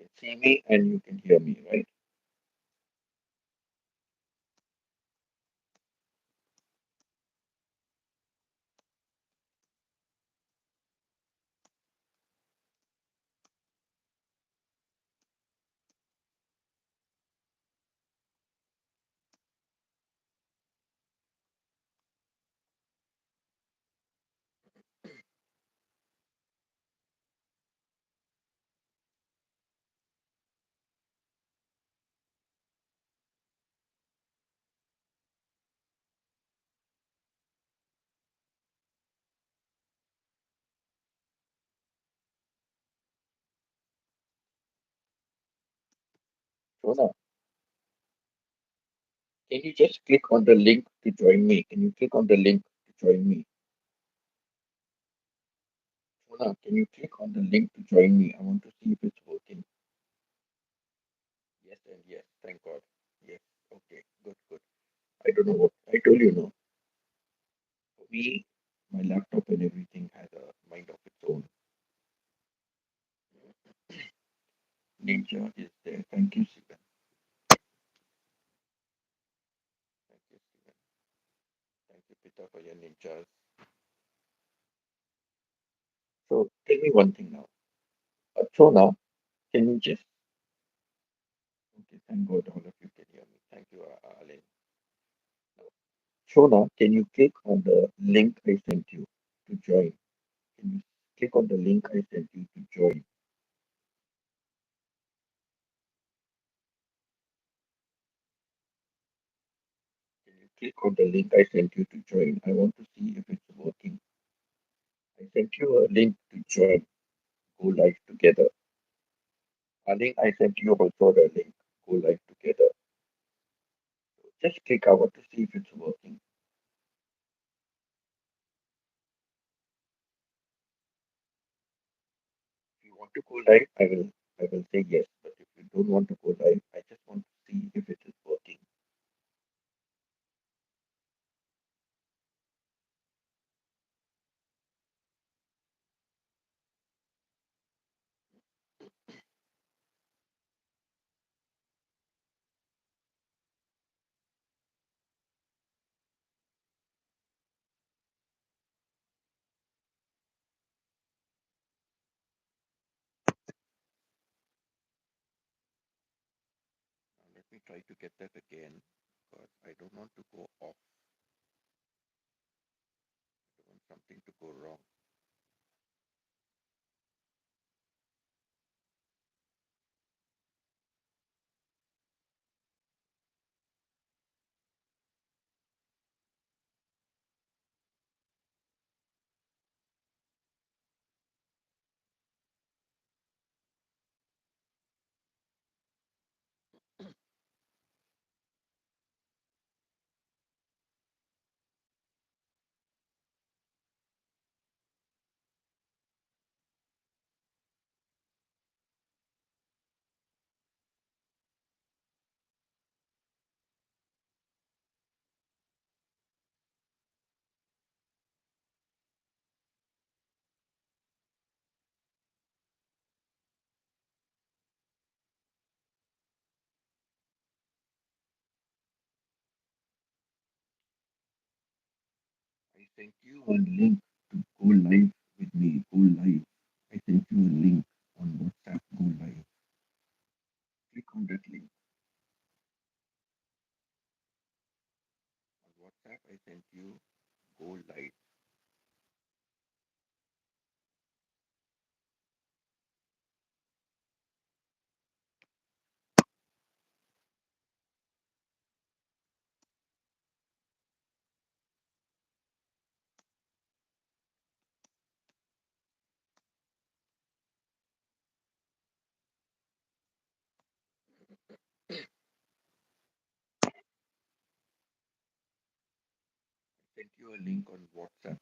can see me and you can hear me, right? Shona, can you just click on the link to join me? Can you click on the link to join me? Shona, can you click on the link to join me? I want to see if it's working. Yes and yes, thank God. Yes, okay, good, good. I don't know what I told you no. For me, my laptop and everything has a mind of its own. Nature is there. Thank you, Stephen. Thank you, Stephen. Thank you, Peter, for your ninjas. So tell me one thing now. Shona, can you just okay, thank God all of you can hear me. Thank you, Alain. Now, Shona, can you click on the link I sent you to join? Can you click on the link I sent you to join? Can you click on the link I sent you to join? I want to see if it's working. I sent you a link to join. Go live together. Alain, I sent you also the link. Go live together. Just click. I want to see if it's working. If you want to go live, I will say yes. But if you don't want to go live, I just want to see if it is working. Now let me try to get that again because I don't want to go off. I don't want something to go wrong. I sent you a link to go live with me. Go live. I sent you a link on WhatsApp. Go live. Click on that link. On WhatsApp, I sent you go live. I sent you a link on WhatsApp.